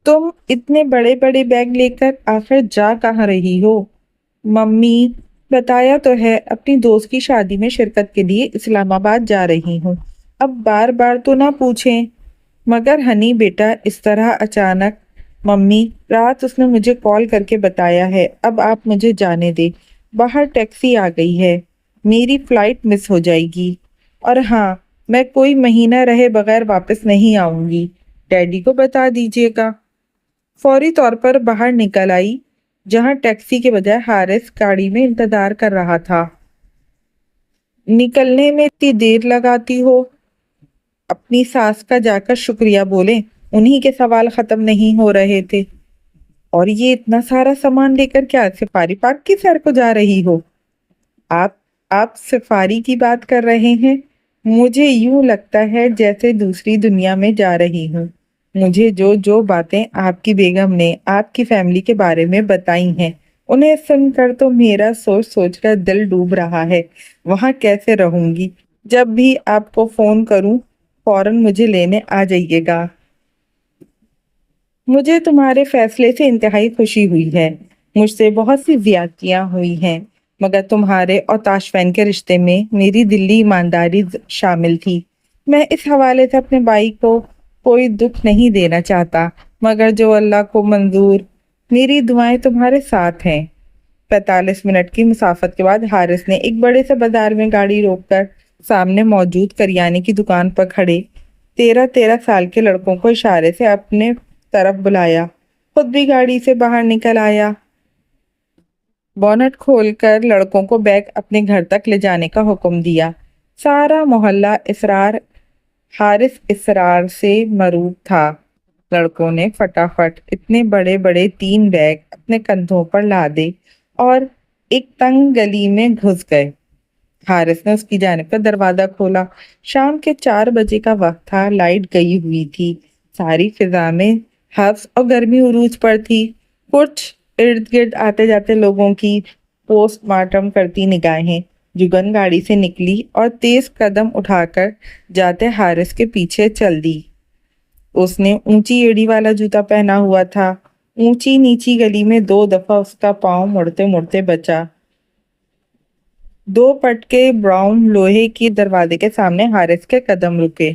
तुम इतने बड़े बड़े बैग लेकर आखिर जा कहाँ रही हो? मम्मी, बताया तो है अपनी दोस्त की शादी में शिरकत के लिए इस्लामाबाद जा रही हूँ। अब बार बार तो ना पूछें। मगर हनी बेटा, इस तरह अचानक। मम्मी, रात उसने मुझे कॉल करके बताया है। अब आप मुझे जाने दे। बाहर टैक्सी आ गई है। मेरी फ्लाइट मिस हो जाएगी। और हाँ, मैं कोई महीना रहे बगैर वापस नहीं आऊंगी। डैडी को बता दीजिएगा। फौरी तौर पर बाहर निकल आई, जहां टैक्सी के बजाय हारिस गाड़ी में इंतजार कर रहा था। निकलने में इतनी देर लगाती हो? अपनी सास का जाकर शुक्रिया बोले, उन्हीं के सवाल खत्म नहीं हो रहे थे। और ये इतना सारा सामान लेकर क्या सफारी पार्क की सैर को जा रही हो? आप आप सफारी की बात कर रहे हैं? मुझे यूं लगता है जैसे दूसरी दुनिया में जा रही हूँ। मुझे जो जो बातें आपकी बेगम ने आपकी फैमिली के बारे में बताई हैं, उन्हें सुनकर तो मेरा सोच सोच कर दिल डूब रहा है। वहां कैसे रहूंगी? जब भी आपको फोन करूं, फौरन मुझे लेने आ जाइएगा। मुझे तुम्हारे फैसले से इंतहाई खुशी हुई है। मुझसे बहुत सी ज्यादतियां हुई हैं, मगर तुम्हारे और ताशफैन के रिश्ते में मेरी दिली ईमानदारी शामिल थी। मैं इस हवाले से अपने भाई को कोई दुख नहीं देना चाहता, मगर जो अल्लाह को मंजूर। मेरी दुआएं तुम्हारे साथ हैं। 45 मिनट की मुसाफत के बाद हारिस ने एक बड़े से बाजार में गाड़ी रोककर सामने मौजूद करियाने की दुकान पर खड़े 13-13 साल के लड़कों को इशारे से अपने तरफ बुलाया। खुद भी गाड़ी से बाहर निकल आया। बोनट खोलकर लड़कों को बैग अपने घर तक ले जाने का हुक्म दिया। सारा मोहल्ला इसरार हारिस इसरार से मरूब था। लड़कों ने फटाफट इतने बड़े बड़े 3 बैग अपने कंधों पर लादे और एक तंग गली में घुस गए। हारिस ने उसकी जानिब पर दरवाजा खोला। शाम के 4 बजे का वक्त था। लाइट गई हुई थी। सारी फिजा में हफ्स और गर्मी उरूज पर थी। कुछ इर्द गिर्द आते जाते लोगों की पोस्टमार्टम करती निगाहें जुगन गाड़ी से निकली और तेज कदम उठाकर जाते हारिस के पीछे चल दी। उसने ऊंची एड़ी वाला जूता पहना हुआ था। ऊंची नीची गली में 2 दफा उसका पांव मुड़ते मुड़ते बचा। 2 पटके ब्राउन लोहे के दरवाजे के सामने हारिस के कदम रुके।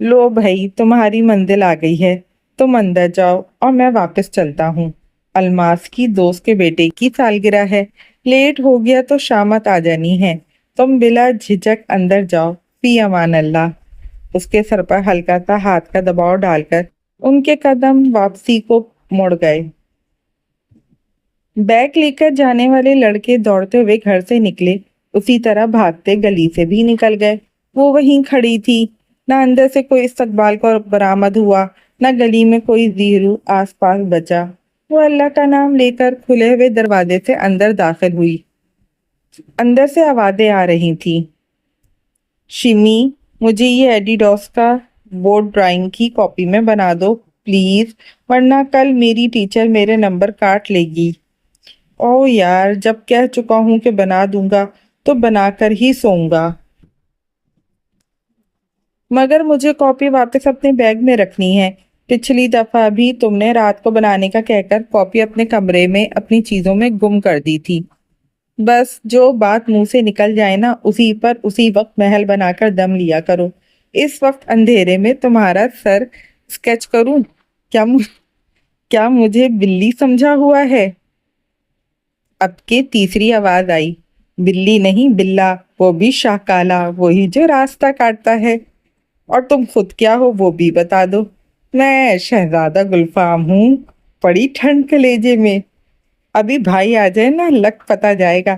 लो भाई, तुम्हारी मंजिल आ गई है। तुम अंदर जाओ और मैं वापस चलता हूँ। अलमास की दोस्त के बेटे की सालगिरह है। लेट हो गया तो शामत आ जानी है। तुम बिला झिझक अंदर जाओ। फी अमान अल्लाह। उसके सर पर हल्का सा हाथ का दबाव डालकर उनके कदम वापसी को मुड़ गए। बैग लेकर जाने वाले लड़के दौड़ते हुए घर से निकले, उसी तरह भागते गली से भी निकल गए। वो वहीं खड़ी थी। ना अंदर से कोई इस्तकबाल को बरामद हुआ, ना गली में कोई जीरू आसपास बचा। वो अल्लाह का नाम लेकर खुले हुए दरवाजे से अंदर दाखिल हुई। अंदर से आवाजें आ रही थी। शिमी, मुझे ये एडिडॉस का बोर्ड ड्राइंग की कॉपी में बना दो प्लीज, वरना कल मेरी टीचर मेरे नंबर काट लेगी। ओ यार, जब कह चुका हूं कि बना दूंगा तो बनाकर ही सोऊंगा। मगर मुझे कॉपी वापस अपने बैग में रखनी है। पिछली दफा भी तुमने रात को बनाने का कहकर कॉपी अपने कमरे में अपनी चीजों में गुम कर दी थी। बस जो बात मुंह से निकल जाए ना, उसी पर उसी वक्त महल बनाकर दम लिया करो। इस वक्त अंधेरे में तुम्हारा सर स्केच करूं? क्या मुझे बिल्ली समझा हुआ है? अब के तीसरी आवाज आई। बिल्ली नहीं, बिल्ला, वो भी शाकाला, वही जो रास्ता काटता है। और तुम खुद क्या हो वो भी बता दो। मैं शहजादा गुलफाम हूँ। पड़ी ठंड कलेजे में। अभी भाई आ जाए ना, लक पता जाएगा।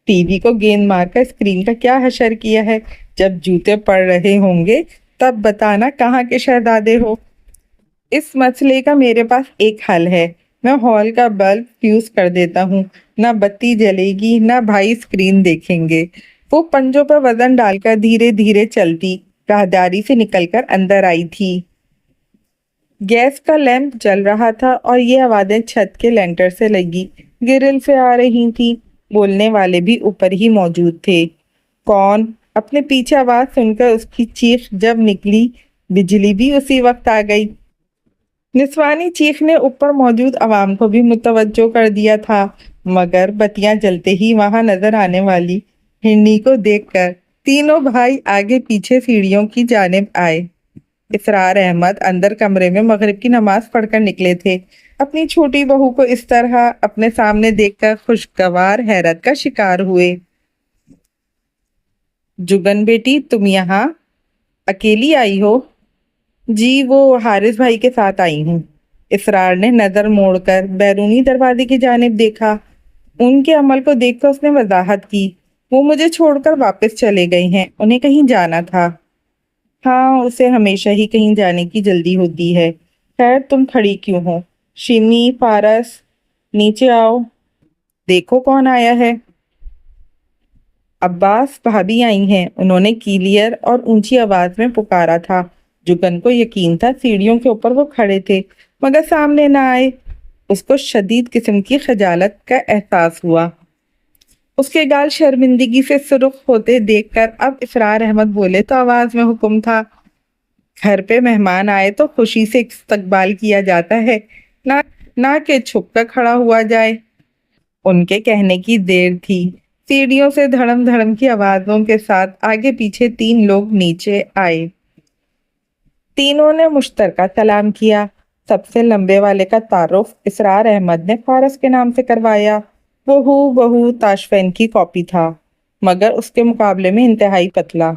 टीवी को गेंद मारकर स्क्रीन का क्या हशर किया है। जब जूते पड़ रहे होंगे तब बताना कहाँ के शहजादे हो। इस मसले का मेरे पास एक हल है। मैं हॉल का बल्ब फ्यूज कर देता हूँ। ना बत्ती जलेगी, ना भाई स्क्रीन देखेंगे। वो पंजों पर वजन डालकर धीरे धीरे चलती राहदारी से निकलकर अंदर आई थी। गैस का लैंप जल रहा था और ये आवाजें छत के लेंटर से लगी गिरिल से आ रही थी। बोलने वाले भी ऊपर ही मौजूद थे। कौन? अपने पीछे आवाज सुनकर उसकी चीख जब निकली, बिजली भी उसी वक्त आ गई। निस्वानी चीख ने ऊपर मौजूद आवाम को भी मुतवज्जो कर दिया था, मगर बत्तियां जलते ही वहां नजर आने वाली हिरनी को देखकर तीनों भाई आगे पीछे सीढ़ियों की जानिब आए। इसरार अहमद अंदर कमरे में मगरिब की नमाज पढ़कर निकले थे। अपनी छोटी बहू को इस तरह अपने सामने देखकर खुशगवार हैरत का शिकार हुए। जुगन बेटी, तुम यहाँ अकेली आई हो? जी, वो हारिस भाई के साथ आई हूँ। इसरार ने नजर मोड़कर बैरूनी दरवाजे की जानिब देखा। उनके अमल को देखकर उसने वजाहत की, वो मुझे छोड़कर वापस चले गए हैं, उन्हें कहीं जाना था। हाँ, उसे हमेशा ही कहीं जाने की जल्दी होती है। खैर, तुम खड़ी क्यों हो? शिमी, पारस, नीचे आओ, देखो कौन आया है। अब्बास भाभी आई हैं, उन्होंने क्लियर और ऊंची आवाज में पुकारा था। जुगन को यकीन था सीढ़ियों के ऊपर वो खड़े थे, मगर सामने ना आए। उसको शदीद किस्म की खजालत का एहसास हुआ। उसके गाल शर्मिंदगी से सुर्ख होते देखकर अब इसरार अहमद बोले तो आवाज में हुक्म था, घर पे मेहमान आए तो खुशी से इस्तकबाल किया जाता है, ना ना कि छुप कर खड़ा हुआ जाए। उनके कहने की देर थी। सीढ़ियों से धड़म धड़म की आवाजों के साथ आगे पीछे तीन लोग नीचे आए। तीनों ने मुश्तरका सलाम किया। सबसे लंबे वाले का तारुफ इसरार अहमद ने फारस के नाम से करवाया। वो हूबहू ताशफैन की कॉपी था, मगर उसके मुकाबले में इंतहाई पतला।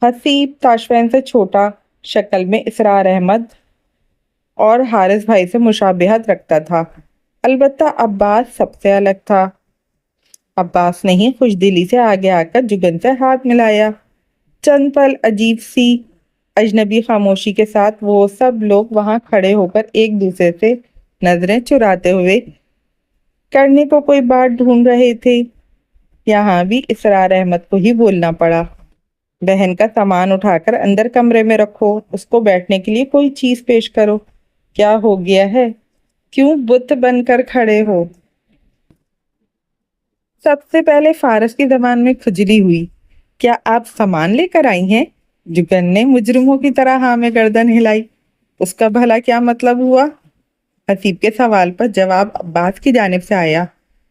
हसीब ताशफैन से छोटा, शक्ल में इसरार अहमद और हारिस भाई से मुशाबिहत रखता था। अलबत्ता अब्बास सबसे अलग था। अब्बास ने ही खुशदिली से आगे आकर जुगन से हाथ मिलाया। चंद पल अजीब सी अजनबी खामोशी के साथ वो सब लोग वहां खड़े होकर एक दूसरे से नजरें चुराते हुए करने को कोई बात ढूंढ रहे थे। यहाँ भी इसरार अहमद को ही बोलना पड़ा। बहन का सामान उठाकर अंदर कमरे में रखो, उसको बैठने के लिए कोई चीज पेश करो। क्या हो गया है? क्यों बुत बनकर खड़े हो? सबसे पहले फारस की जबान में खुजली हुई। क्या आप सामान लेकर आई हैं? जुगन ने मुजरिमों की तरह हाँ में गर्दन हिलाई। उसका भला क्या मतलब हुआ? हसीब के सवाल पर जवाब अब्बास की जानिब से आया।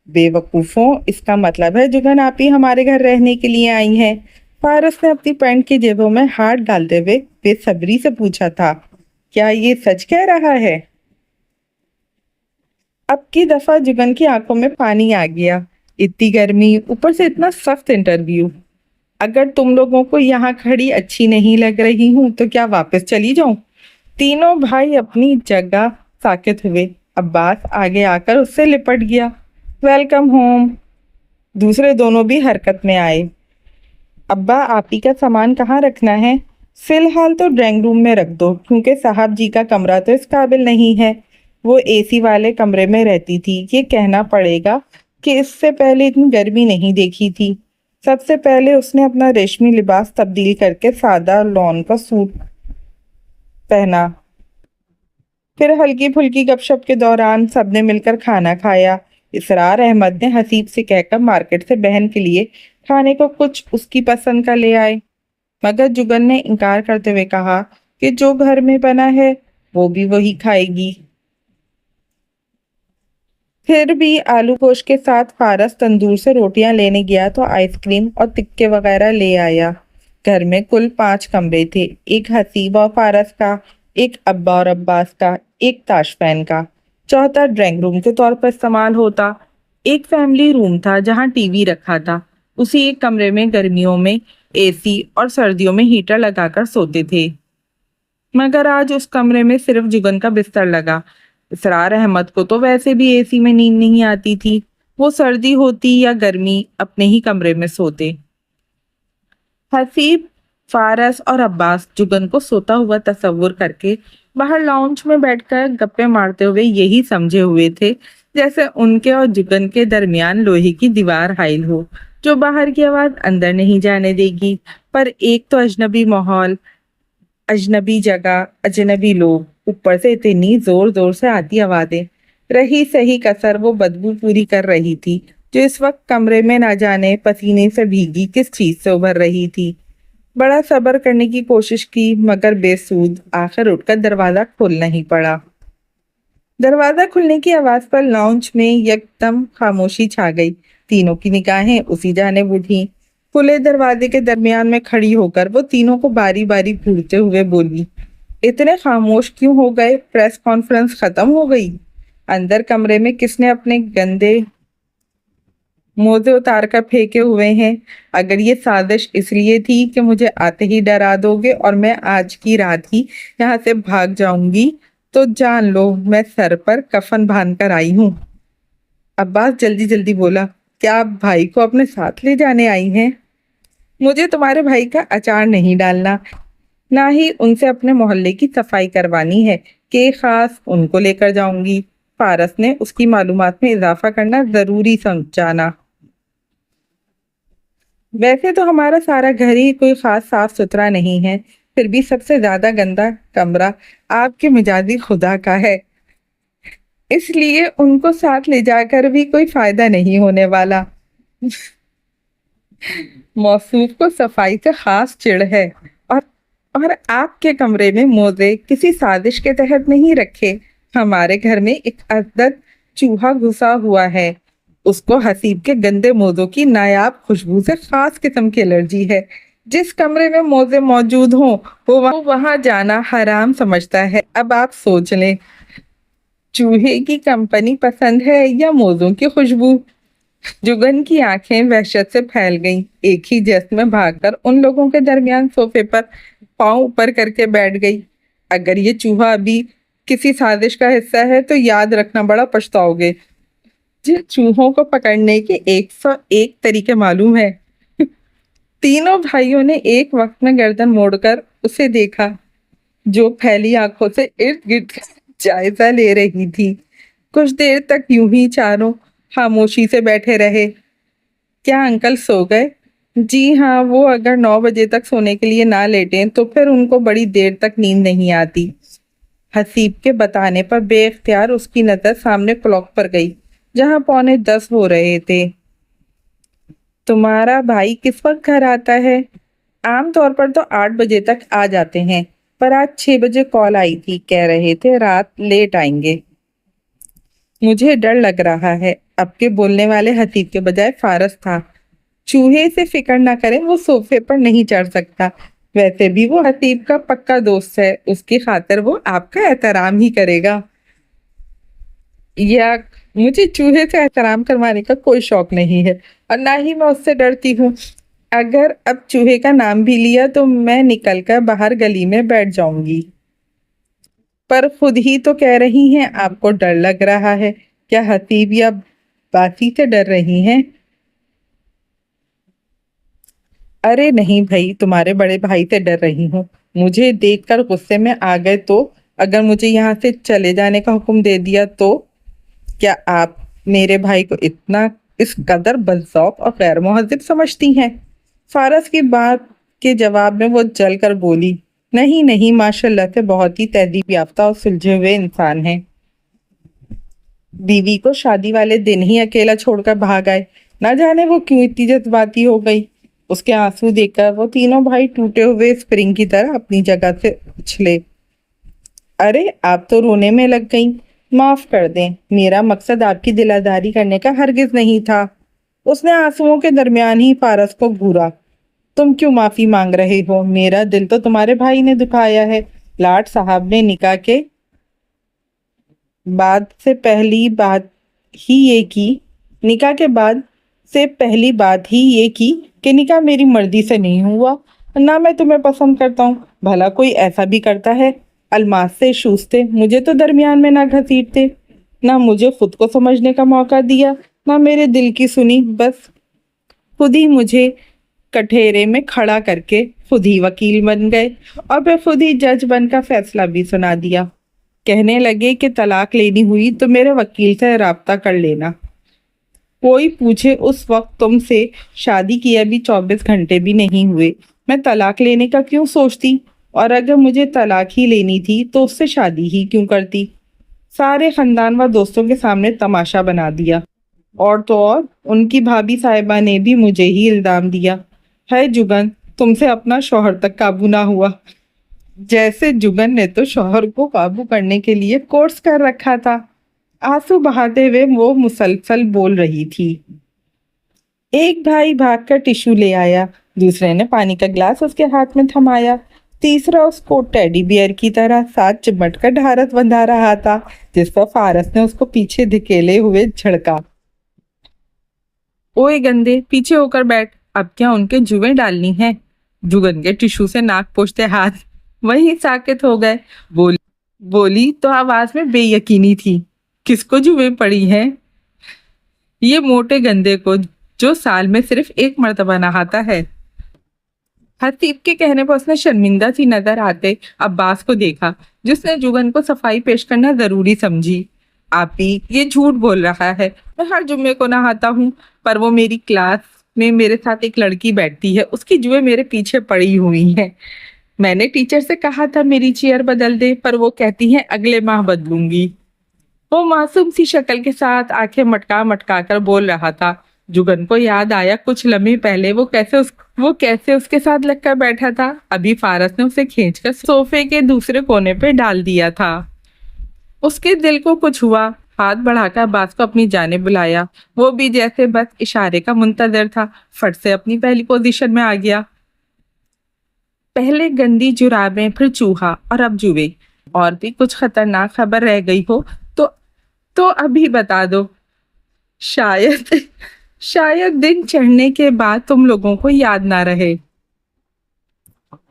बेवकूफों, इसका मतलब है जुगन आप ही हमारे घर रहने के लिए आई हैं। फारस ने अपनी पैंट की जेबों में हाथ डालते हुए बेसब्री से पूछा था। क्या ये सच कह रहा है? अब की दफा जुगन की आंखों में पानी आ गया। इतनी गर्मी, ऊपर से इतना सख्त इंटरव्यू। अगर तुम लोगों को यहाँ खड़ी अच्छी नहीं लग रही हूँ तो क्या वापस चली जाऊं? तीनों भाई अपनी जगह साकित हुए। अब्बास आगे आकर उससे लिपट गया। Welcome home. दूसरे दोनों भी हरकत में आए। अब्बा, आप ही का सामान कहाँ रखना है? फिलहाल तो ड्राइंग रूम में रख दो, क्योंकि साहब जी का कमरा तो इस काबिल नहीं है। वो एसी वाले कमरे में रहती थी। ये कहना पड़ेगा कि इससे पहले इतनी गर्मी नहीं देखी थी। सबसे पहले उसने अपना रेशमी लिबास तब्दील करके सादा लॉन का सूट पहना। फिर हल्की फुल्की गपशप के दौरान सबने मिलकर खाना खाया। इसरार अहमद ने हसीब से कहकर मार्केट से बहन के लिए खाने को कुछ उसकी पसंद का ले आए, मगर जुगन ने इनकार करते हुए कहा कि जो घर में बना है वो भी वही खाएगी। फिर भी आलू गोश्त के साथ फारस तंदूर से रोटियां लेने गया तो आइसक्रीम और तिक्के वगैरह ले आया। घर में कुल 5 कमरे थे, एक हसीब और फारस का, एक अब्बा और अब्बास का, एक ताशफैन का, चौथा ड्राइंग रूम के तौर पर इस्तेमाल होता। एक फैमिली रूम था जहां टीवी रखा था। उसी एक कमरे में गर्मियों में एसी और सर्दियों में हीटर लगाकर सोते थे, मगर आज उस कमरे में सिर्फ जुगन का बिस्तर लगा। इसरार अहमद को तो वैसे भी एसी में नींद नहीं आती थी। वो सर्दी होती या गर्मी अपने ही कमरे में सोते। हसीब, फारस और अब्बास जुगन को सोता हुआ तस्वुर करके बाहर लाउंज में बैठकर गप्पे मारते हुए यही समझे हुए थे जैसे उनके और जुगन के दरमियान लोहे की दीवार हाइल हो, जो बाहर की आवाज अंदर नहीं जाने देगी। पर एक तो अजनबी माहौल, अजनबी जगह, अजनबी लोग, ऊपर से इतनी जोर जोर से आती आवाजें। रही सही कसर वो बदबू पूरी कर रही थी, जो इस वक्त कमरे में ना जाने पसीने से भीगी किस चीज से उभर रही थी। बड़ा सब्र करने की कोशिश की, मगर बेसूद। आखिर उठकर दरवाजा खोलना ही पड़ा। दरवाजा खुलने की आवाज पर लाउंज में एकदम खामोशी छा गई। तीनों की निगाहें उसी जाने उठी। खुले दरवाजे के दरमियान में खड़ी होकर वो तीनों को बारी बारी घूरते हुए बोली, इतने खामोश क्यों हो गए? प्रेस कॉन्फ्रेंस खत्म हो गई? अंदर कमरे में किसने अपने गंदे मोजे उतार कर फेंके हुए हैं? अगर ये साजिश इसलिए थी कि मुझे आते ही डरा दोगे और मैं आज की रात ही यहाँ से भाग जाऊंगी, तो जान लो मैं सर पर कफन बांध कर आई हूँ। अब्बास जल्दी जल्दी बोला, क्या आप भाई को अपने साथ ले जाने आई हैं? मुझे तुम्हारे भाई का अचार नहीं डालना, ना ही उनसे अपने मोहल्ले की सफाई करवानी है कि खास उनको लेकर जाऊंगी। फारस ने उसकी मालूमात में इजाफा करना जरूरी समझाना। वैसे तो हमारा सारा घर ही कोई खास साफ सुथरा नहीं है, फिर भी सबसे ज्यादा गंदा कमरा आपके मिजाजी खुदा का है, इसलिए उनको साथ ले जाकर भी कोई फायदा नहीं होने वाला। मौसूफ को सफाई से खास चिढ़ है, और और आपके कमरे में मोजे किसी साजिश के तहत नहीं रखे। हमारे घर में एक अदद चूहा घुसा हुआ है, उसको हसीब के गंदे मोजों की नायाब खुशबू से खास किस्म की एलर्जी है। जिस कमरे में मोजे मौजूद हों वो वहां जाना हराम समझता है। अब आप सोच लें, चूहे की कंपनी पसंद है या मोजों की खुशबू? जुगन की आंखें वहशत से फैल गईं। एक ही जश्न में भागकर उन लोगों के दरमियान सोफे पर पांव ऊपर करके बैठ गई। अगर ये चूहा अभी किसी साजिश का हिस्सा है तो याद रखना बड़ा पछताओगे। जिन चूहों को पकड़ने के 101 तरीके मालूम है। तीनों भाइयों ने एक वक्त में गर्दन मोड़कर उसे देखा, जो फैली आंखों से इर्द गिर्द जायजा ले रही थी। कुछ देर तक यूं ही चारों खामोशी से बैठे रहे। क्या अंकल सो गए? जी हाँ, वो अगर 9 बजे तक सोने के लिए ना लेटें तो फिर उनको बड़ी देर तक नींद नहीं आती। हसीब के बताने पर बेख्तियार उसकी नजर सामने क्लॉक पर गई, जहां 9:45 हो रहे थे। तुम्हारा भाई किस वक्त घर आता है? आमतौर पर तो 8 बजे तक आ जाते हैं, पर आज 6 बजे कॉल आई थी, कह रहे थे रात लेट आएंगे। मुझे डर लग रहा है। अब के बोलने वाले हसीब के बजाय फारस था। चूहे से फिक्र ना करें, वो सोफे पर नहीं चढ़ सकता। वैसे भी वो हसीब का पक्का दोस्त है, उसकी खातिर वो आपका एहतराम ही करेगा। या मुझे चूहे से एहतराम करवाने का कोई शौक नहीं है, और ना ही मैं उससे डरती हूँ। अगर अब चूहे का नाम भी लिया तो मैं निकलकर बाहर गली में बैठ जाऊंगी। पर खुद ही तो कह रही हैं आपको डर लग रहा है। क्या हसीब या बासी से डर रही हैं? अरे नहीं भाई, तुम्हारे बड़े भाई से डर रही हूँ। मुझे देखकर गुस्से में आ गए तो? अगर मुझे यहाँ से चले जाने का हुक्म दे दिया तो? क्या आप मेरे भाई को इतना इस कदर बदज़ौक़ और गैर मुहज़्ज़ब समझती हैं? फारस की बात के जवाब में वो जल कर बोली, नहीं नहीं, माशाल्लाह से बहुत ही तहजीब याफ्ता और सुलझे हुए इंसान हैं। बीवी को शादी वाले दिन ही अकेला छोड़कर भाग आए। ना जाने वो क्यों इतनी जज्बाती हो गई। उसके आंसू देखकर वो तीनों भाई टूटे हुए स्प्रिंग की तरह अपनी जगह से उछले। अरे आप तो रोने में लग गईं। माफ कर दें, मेरा मकसद आपकी दिलादारी करने का हरगिज नहीं था। उसने आंसुओं के दरमियान ही फारस को घूरा। तुम क्यों माफी मांग रहे हो? मेरा दिल तो तुम्हारे भाई ने दुखाया है। लाट साहब ने निकाह के बाद से पहली बात ही ये की निकाह के बाद से पहली बात ही ये की कि निकाह मेरी मर्जी से नहीं हुआ, ना मैं तुम्हें पसंद करता हूँ। भला कोई ऐसा भी करता है? अलमास से शूसते, मुझे तो दरमियान में ना घसीटते, ना मुझे खुद को समझने का मौका दिया, ना मेरे दिल की सुनी। बस खुद ही मुझे कठेरे में खड़ा करके खुद ही वकील बन गए, और फिर खुद ही जज बनकर फैसला भी सुना दिया। कहने लगे कि तलाक लेनी हुई तो मेरे वकील से राब्ता कर लेना। कोई पूछे, उस वक्त तुमसे शादी किए भी 24 घंटे भी नहीं हुए, मैं तलाक लेने का क्यों सोचती? और अगर मुझे तलाक ही लेनी थी तो उससे शादी ही क्यों करती? सारे खानदान व दोस्तों के सामने तमाशा बना दिया। और तो और उनकी भाभी साहिबा ने भी मुझे ही इल्जाम दिया है, जुगन तुमसे अपना शौहर तक काबू ना हुआ। जैसे जुगन ने तो शौहर को काबू करने के लिए कोर्स कर रखा था। आंसू बहाते हुए वो मुसलसल बोल रही थी। एक भाई भागकर टिश्यू ले आया, दूसरे ने पानी का गिलास उसके हाथ में थमाया, तीसरा उसको टेडी बियर की तरह साथ चिमट कर ढारस बंधा रहा था, जिस पर फारस ने उसको पीछे धकेले हुए झड़का। ओए गंदे, पीछे होकर बैठ, अब क्या उनके जुएं डालनी है? जुगन के टिश्यू से नाक पोंछते हाथ वहीं साकित हो गए। बोली तो आवाज में बेयकीनी थी, किसको जुएं पड़ी हैं? ये मोटे गंदे को, जो साल में सिर्फ एक मर्तबा नहाता है। हसीब के कहने पर उसने शर्मिंदा सी नजर आते अब्बास को देखा, जिसने जुगन को सफाई पेश करना जरूरी समझी। आपी, ये झूठ बोल रहा है, मैं हर जुम्मे को नहाता हूँ, पर वो मेरी क्लास में मेरे साथ एक लड़की बैठती है, उसकी जुएं मेरे पीछे पड़ी हुई हैं। मैंने टीचर से कहा था मेरी चेयर बदल दे, पर वो कहती है अगले माह बदलूंगी। वो मासूम सी शक्ल के साथ आंखें मटका मटका कर बोल रहा था। जुगन को याद आया कुछ लम्हे पहले वो कैसे उसके साथ लगकर बैठा था। अभी फारस ने उसे खींचकर सोफे के दूसरे कोने पे डाल दिया था। उसके दिल को कुछ हुआ, हाथ बढ़ाकर अब्बास को अपनी जानिब बुलाया। वो भी जैसे बस इशारे का मुंतजर था, फट से अपनी पहली पोजीशन में आ गया। पहले गंदी जुराबें, फिर चूहा और अब जुए। और भी कुछ खतरनाक खबर रह गई हो तो अभी बता दो। शायद शायद दिन चढ़ने के बाद तुम लोगों को याद ना रहे।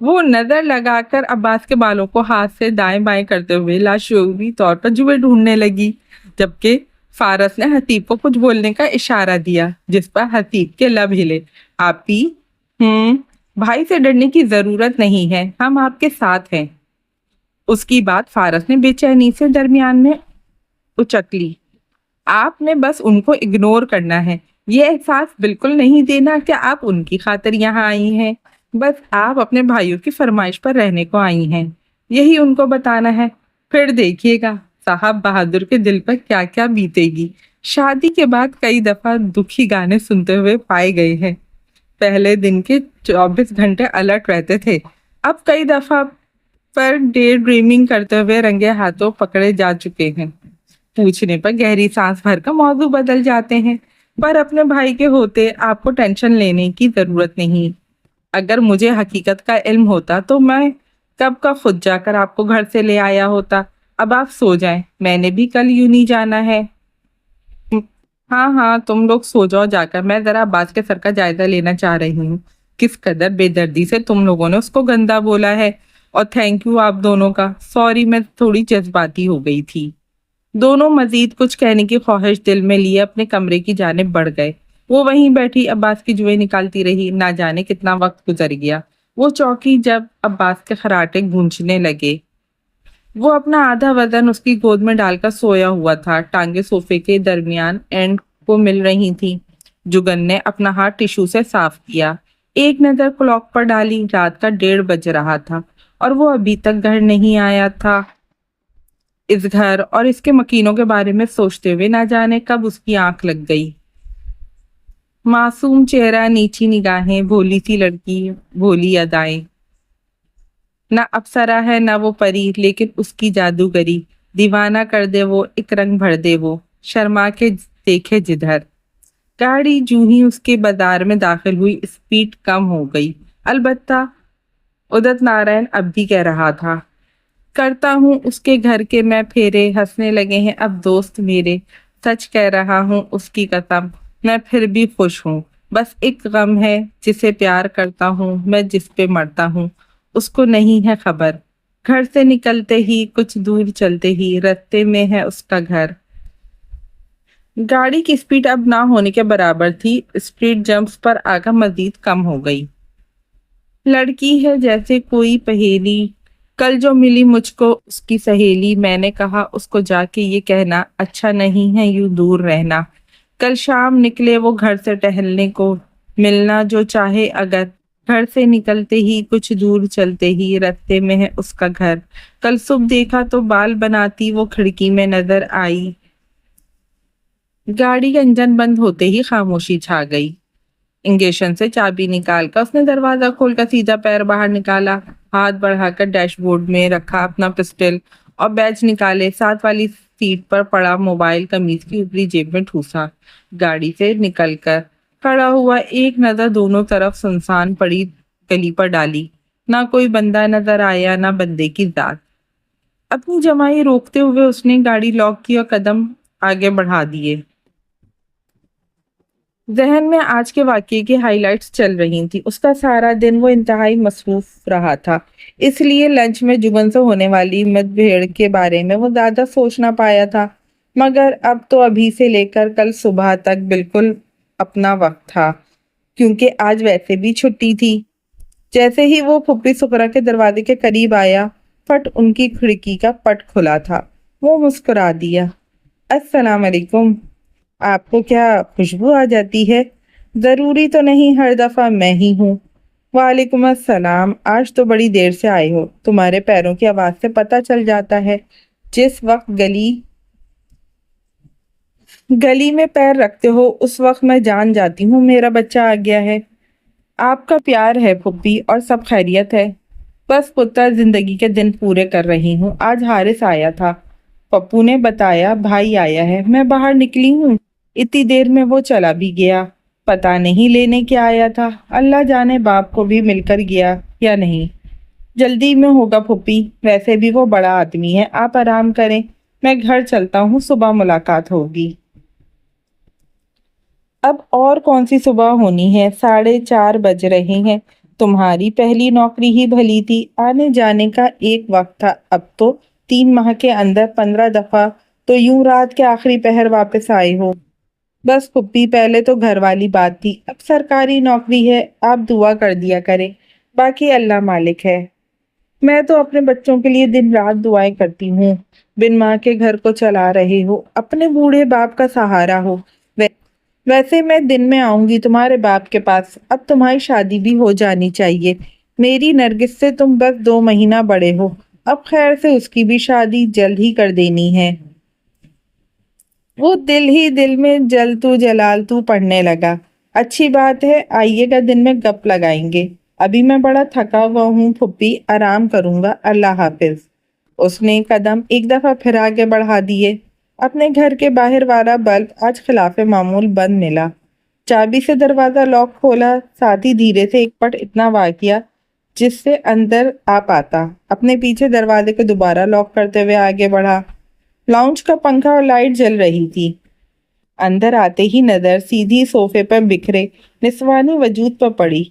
वो नजर लगाकर अब्बास के बालों को हाथ से दाएं बाएं करते हुए लाशूरी तौर पर जुए ढूंढने लगी, जबकि फारस ने हसीब को कुछ बोलने का इशारा दिया, जिस पर हसीब के लब हिले। आपी, भाई से डरने की जरूरत नहीं है, हम आपके साथ हैं। उसकी बात फारस ने बेचैनी से दरमियान में उचक ली। आपने बस उनको इग्नोर करना है, ये एहसास बिल्कुल नहीं देना कि आप उनकी खातिर यहाँ आई हैं। बस आप अपने भाइयों की फरमाइश पर रहने को आई हैं, यही उनको बताना है। फिर देखिएगा साहब बहादुर के दिल पर क्या क्या बीतेगी। शादी के बाद कई दफा दुखी गाने सुनते हुए पाए गए हैं। पहले दिन के 24 घंटे अलर्ट रहते थे, अब कई दफा पर डे ड्रीमिंग करते हुए रंगे हाथों पकड़े जा चुके हैं। पूछने पर गहरी सांस भरकर मौजू बदल जाते हैं। पर अपने भाई के होते आपको टेंशन लेने की जरूरत नहीं। अगर मुझे हकीकत का इल्म होता तो मैं कब का खुद जाकर आपको घर से ले आया होता। अब आप सो जाएं, मैंने भी कल यूं जाना है। हाँ हाँ, तुम लोग सो जाओ जाकर, मैं जरा अब्बास के सर का जायजा लेना चाह रही हूँ। किस कदर बेदर्दी से तुम लोगों ने उसको गंदा बोला है। और थैंक यू आप दोनों का, सॉरी मैं थोड़ी जज्बाती हो गई थी। दोनों मजीद कुछ कहने की ख्वाहिश दिल में लिए अपने कमरे की जानिब बढ़ गए। वो वहीं बैठी अब्बास की जुएं निकालती रही। ना जाने कितना वक्त गुजर गया। वो चौंकी जब अब्बास के खराटे गूंजने लगे। वो अपना आधा वजन उसकी गोद में डालकर सोया हुआ था, टांगे सोफे के दरमियान एंड को मिल रही थी। जुगन ने अपना हाथ टिश्यू से साफ किया, एक नजर क्लॉक पर डाली। रात का 1:30 बज रहा था और वो अभी तक घर नहीं आया था। इस घर और इसके मकीनों के बारे में सोचते हुए ना जाने कब उसकी आंख लग गई। मासूम चेहरा, नीची निगाहें, भोली सी लड़की, भोली अदाएं। ना अप्सरा है ना वो परी, लेकिन उसकी जादूगरी दीवाना कर दे वो, एक रंग भर दे वो, शर्मा के देखे जिधर। गाड़ी जूं ही उसके बाजार में दाखिल हुई स्पीड कम हो गई। अलबत्ता उदित नारायण अब भी कह रहा था, करता हूँ उसके घर के मैं फेरे, हंसने लगे हैं अब दोस्त मेरे। सच कह रहा हूँ उसकी कसम, मैं फिर भी खुश हूँ। बस एक गम है, जिसे प्यार करता हूँ मैं, जिस पे मरता हूँ उसको नहीं है खबर। घर से निकलते ही कुछ दूर चलते ही रास्ते में है उसका घर। गाड़ी की स्पीड अब ना होने के बराबर थी। स्पीड जंप्स पर आगा मजीद कम हो गई। लड़की है जैसे कोई पहेली, कल जो मिली मुझको उसकी सहेली। मैंने कहा उसको जाके ये कहना, अच्छा नहीं है यूं दूर रहना। कल शाम निकले वो घर से टहलने को, मिलना जो चाहे अगर। घर से निकलते ही कुछ दूर चलते ही रास्ते में है उसका घर। कल सुबह देखा तो बाल बनाती वो खिड़की में नजर आई। गाड़ी का इंजन बंद होते ही खामोशी छा गई। इंगेशन से चाबी निकालकर उसने दरवाजा खोलकर सीधा पैर बाहर निकाला, हाथ बढ़ाकर डैशबोर्ड में रखा अपना पिस्टल और बैज निकाले। साथ वाली سیٹ پر پڑا موبائل قمیض کی اوپری جیب میں ٹھوسا، گاڑی سے نکل کر کھڑا ہوا، ایک نظر دونوں طرف سنسان پڑی گلی پر ڈالی۔ نہ کوئی بندہ نظر آیا، نہ بندے کی ذات۔ اپنی جمائی روکتے ہوئے اس نے گاڑی لاک کی اور قدم آگے بڑھا دیے۔ ذہن میں آج کے واقعے کی ہائی لائٹس چل رہی تھی۔ اس کا سارا دن وہ انتہائی مصروف رہا تھا، اس لیے لنچ میں جگن سے ہونے والی مت بھیڑ کے بارے میں وہ زیادہ سوچ نہ پایا تھا، مگر اب تو ابھی سے لے کر کل صبح تک بالکل اپنا وقت تھا، کیونکہ آج ویسے بھی چھٹی تھی۔ جیسے ہی وہ پھپھی سکرا کے دروازے کے قریب آیا، فٹ ان کی کھڑکی کا پٹ کھلا تھا۔ وہ مسکرا دیا۔ السلام علیکم۔ آپ کو کیا خوشبو آ جاتی ہے؟ ضروری تو نہیں ہر دفعہ میں ہی ہوں۔ وعلیکم السلام، آج تو بڑی دیر سے آئے ہو، تمہارے پیروں کی آواز سے پتہ چل جاتا ہے۔ جس وقت گلی میں پیر رکھتے ہو اس وقت میں جان جاتی ہوں میرا بچہ آ گیا ہے۔ آپ کا پیار ہے پھپھی، اور سب خیریت ہے؟ بس پتر زندگی کے دن پورے کر رہی ہوں۔ آج حارث آیا تھا، پپو نے بتایا بھائی آیا ہے، میں باہر نکلی ہوں، اتنی دیر میں وہ چلا بھی گیا، پتہ نہیں لینے کیا آیا تھا، اللہ جانے باپ کو بھی مل کر گیا یا نہیں۔ جلدی میں ہوگا پھپھی، ویسے بھی وہ بڑا آدمی ہے، آپ آرام کریں، میں گھر چلتا ہوں، صبح ملاقات ہوگی۔ اب اور کون سی صبح ہونی ہے، 4:30 بج رہے ہیں، تمہاری پہلی نوکری ہی بھلی تھی، آنے جانے کا ایک وقت تھا، اب تو 3 ماہ کے اندر 15 دفعہ تو یوں رات کے آخری پہر واپس آئے ہو۔ بس پھپھی، پہلے تو گھر والی بات تھی، اب سرکاری نوکری ہے، آپ دعا کر دیا کریں، باقی اللہ مالک ہے۔ میں تو اپنے بچوں کے لیے دن رات دعائیں کرتی ہوں، بن ماں کے گھر کو چلا رہے ہو، اپنے بوڑھے باپ کا سہارا ہو۔ ویسے میں دن میں آؤں گی تمہارے باپ کے پاس، اب تمہاری شادی بھی ہو جانی چاہیے، میری نرگس سے تم بس 2 مہینہ بڑے ہو، اب خیر سے اس کی بھی شادی جلد ہی کر دینی ہے۔ وہ دل ہی دل میں جل تو جلال تو پڑھنے لگا۔ اچھی بات ہے، آئیے گا دن میں گپ لگائیں گے، ابھی میں بڑا تھکا ہوا ہوں پھپھی، آرام کروں گا، اللہ حافظ۔ اس نے قدم ایک دفعہ پھر آگے بڑھا دیے۔ اپنے گھر کے باہر والا بلب آج خلاف معمول بند ملا۔ چابی سے دروازہ لاک کھولا، ساتھ ہی دھیرے سے ایک پٹ اتنا وار کیا جس سے اندر آ پاتا، اپنے پیچھے دروازے کو دوبارہ لاک کرتے ہوئے آگے بڑھا۔ لاؤنج کا پنکھا اور لائٹ جل رہی تھی۔ اندر آتے ہی نظر سیدھی صوفے پر بکھرے نسوانی وجود پر پڑی۔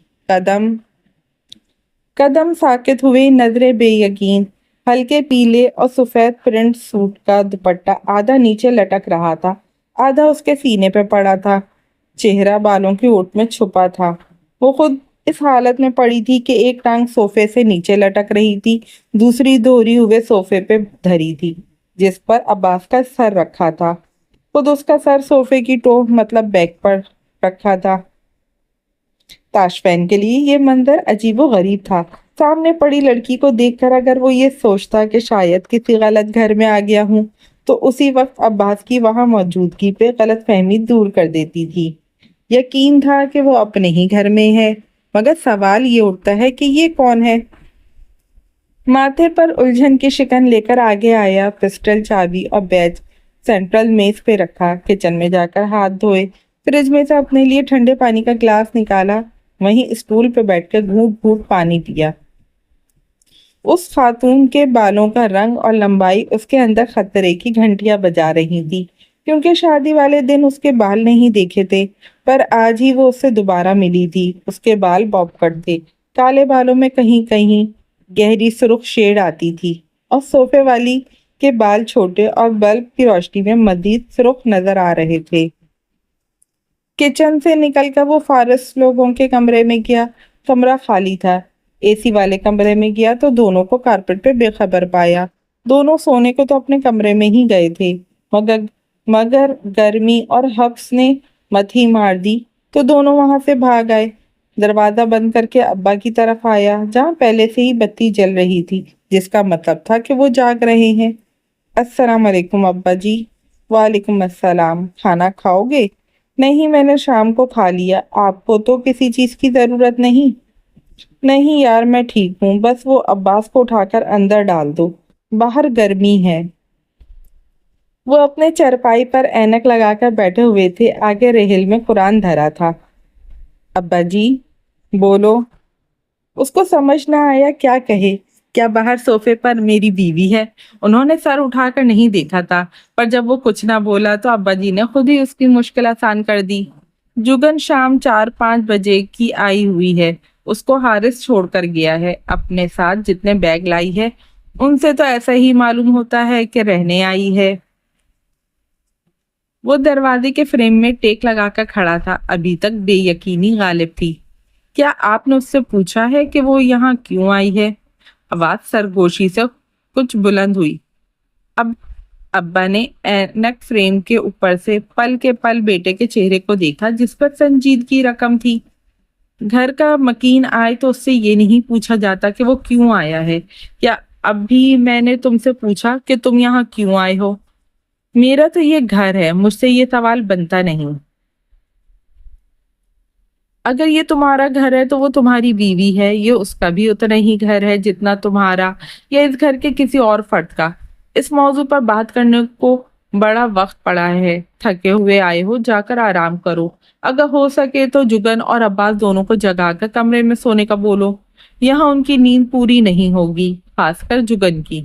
قدم ساکت ہوئے، نظریں بے یقین۔ ہلکے پیلے اور سفید پرنٹ سوٹ کا دوپٹہ آدھا نیچے لٹک رہا تھا، آدھا اس کے سینے پہ پڑا تھا، چہرہ بالوں کی اوٹ میں چھپا تھا۔ وہ خود اس حالت میں پڑی تھی کہ ایک ٹانگ صوفے سے نیچے لٹک رہی تھی، دوسری دھوری ہوئے صوفے پہ دھری تھی جس پر عباس کا سر رکھا تھا، خود اس کا سر صوفے کی ٹوہ مطلب بیک پر رکھا تھا۔ تاشفین کے لیے یہ منظر عجیب و غریب تھا۔ سامنے پڑی لڑکی کو دیکھ کر اگر وہ یہ سوچتا کہ شاید کسی غلط گھر میں آ گیا ہوں تو اسی وقت عباس کی وہاں موجودگی پہ غلط فہمی دور کر دیتی تھی۔ یقین تھا کہ وہ اپنے ہی گھر میں ہے، مگر سوال یہ اٹھتا ہے کہ یہ کون ہے؟ ماتھے پر الجھن کی شکن لے کر آگے آیا، پسٹل، چابی اور بیج سینٹرل میز پہ رکھا، کچن میں جا کر ہاتھ دھوئے، فریج میں سے اپنے لیے ٹھنڈے پانی کا گلاس نکالا، وہیں اسٹول پہ بیٹھ کر گھونٹ گھونٹ پانی پیا۔ اس خاتون کے بالوں کا رنگ اور لمبائی اس کے اندر خطرے کی گھنٹیاں بجا رہی تھی، کیونکہ شادی والے دن اس کے بال نہیں دیکھے تھے، پر آج ہی وہ اس سے دوبارہ ملی تھی۔ اس کے بال باب کٹ تھے، کالے بالوں میں کہیں کہیں گہری سرخ شیڈ آتی تھی، اور صوفے والی کے بال چھوٹے اور بلب کی روشنی میں مزید سرخ نظر آ رہے تھے۔ کچن سے نکل کر وہ فارس لوگوں کے کمرے میں گیا، کمرہ خالی تھا۔ اے سی والے کمرے میں گیا تو دونوں کو کارپٹ پہ بے خبر پایا۔ دونوں سونے کو تو اپنے کمرے میں ہی گئے تھے، مگر گرمی اور حبس نے مت ہی مار دی تو دونوں وہاں سے بھاگ آئے۔ دروازہ بند کر کے ابا کی طرف آیا، جہاں پہلے سے ہی بتی جل رہی تھی، جس کا مطلب تھا کہ وہ جاگ رہے ہیں۔ السلام علیکم ابا جی۔ وعلیکم السلام، کھانا کھاؤ گے؟ نہیں، میں نے شام کو کھا لیا، آپ کو تو کسی چیز کی ضرورت نہیں؟ نہیں یار، میں ٹھیک ہوں، بس وہ عباس کو اٹھا کر اندر ڈال دو، باہر گرمی ہے۔ وہ اپنے چرپائی پر اینک لگا کر بیٹھے ہوئے تھے، آگے ریہل میں قرآن دھرا تھا۔ ابا جی بولو۔ اس کو سمجھ نہ آیا کیا کہے۔ کیا باہر صوفے پر میری بیوی ہے؟ انہوں نے سر اٹھا کر نہیں دیکھا تھا، پر جب وہ کچھ نہ بولا تو ابا جی نے خود ہی اس کی مشکل آسان کر دی۔ جگن شام 4-5 بجے کی آئی ہوئی ہے، اس کو حارث چھوڑ کر گیا ہے۔ اپنے ساتھ جتنے بیگ لائی ہے ان سے تو ایسا ہی معلوم ہوتا ہے کہ رہنے آئی ہے۔ وہ دروازے کے فریم میں ٹیک لگا کر کھڑا تھا، ابھی تک بے یقینی غالب تھی۔ کیا آپ نے اس سے پوچھا ہے کہ وہ یہاں کیوں آئی ہے؟ آواز سرگوشی سے کچھ بلند ہوئی۔ ابا نے اینک فریم کے اوپر سے پل کے پل بیٹے کے چہرے کو دیکھا جس پر سنجیدگی رقم تھی۔ گھر کا مکین آئے تو اس سے یہ نہیں پوچھا جاتا کہ وہ کیوں آیا ہے۔ کیا اب بھی میں نے تم سے پوچھا کہ تم یہاں کیوں آئے ہو؟ میرا تو یہ گھر ہے، مجھ سے یہ سوال بنتا نہیں۔ اگر یہ تمہارا گھر ہے تو وہ تمہاری بیوی ہے، یہ اس کا بھی اتنا ہی گھر ہے جتنا تمہارا یا اس گھر کے کسی اور فرد کا۔ اس موضوع پر بات کرنے کو بڑا وقت پڑا ہے، تھکے ہوئے آئے ہو، جا کر آرام کرو۔ اگر ہو سکے تو جگن اور عباس دونوں کو جگا کر کمرے میں سونے کا بولو، یہاں ان کی نیند پوری نہیں ہوگی، خاص کر جگن کی۔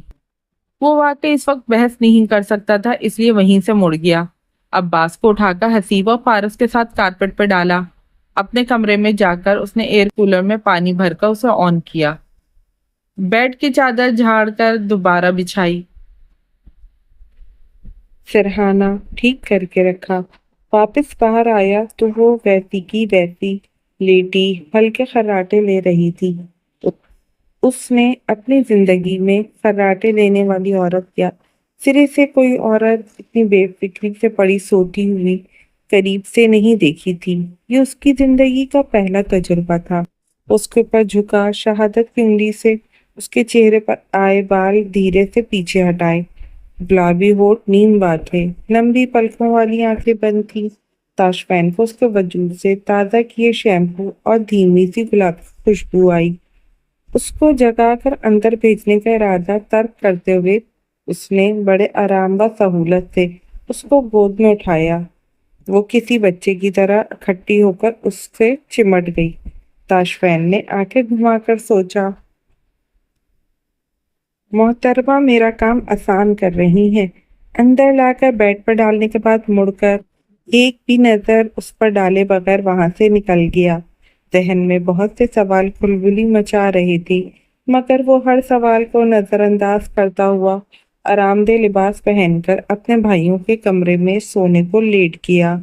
وہ واقعی اس وقت بحث نہیں کر سکتا تھا، اس لیے وہیں سے مڑ گیا۔ عباس کو اٹھا کر حسیب اور فارس کے ساتھ کارپٹ پر ڈالا۔ اپنے کمرے میں جا کر اس نے ایئر کولر میں پانی بھر کر اسے آن کیا، بیڈ کی چادر جھاڑ کر دوبارہ بچھائی، سرہانہ ٹھیک کر کے رکھا۔ واپس باہر آیا تو وہ ویسی کی ویسی لیٹی ہلکے خراٹے لے رہی تھی۔ اس نے اپنی زندگی میں خراٹے لینے والی عورت یا سرے سے کوئی عورت اتنی بے فکری سے پڑی سوتی ہوئی قریب سے نہیں دیکھی تھی۔ یہ اس کی زندگی کا پہلا تجربہ تھا۔ اس کے اوپر جھکا، شہادت کی انگلی سے اس کے چہرے پر آئے بال دھیرے سے پیچھے ہٹائے، گلابی ہونٹ نیم باندھے، لمبی پلکوں والی آنکھیں بند تھی۔ تاشفین کو اس کے وجود سے تازہ کیے شیمپو اور دھیمی سی گلابی خوشبو آئی۔ اس کو جگا کر اندر بھیجنے کا ارادہ ترک کرتے ہوئے اس نے بڑے آرام و سہولت سے اس کو گود میں اٹھایا۔ وہ کسی بچے کی طرح اکٹھی ہو کر اس سے چمٹ گئی۔ تاشفین نے آنکھیں گھما کر سوچا، محترمہ میرا کام آسان کر رہی ہیں۔ اندر لا کر بیڈ پر ڈالنے کے بعد مڑ کر ایک بھی نظر اس پر ڈالے بغیر وہاں سے نکل گیا۔ ذہن میں بہت سے سوال کھلبلی مچا رہے تھے، مگر وہ ہر سوال کو نظر انداز کرتا ہوا آرام دہ لباس پہن کر اپنے بھائیوں کے کمرے میں سونے کو لیٹ گیا۔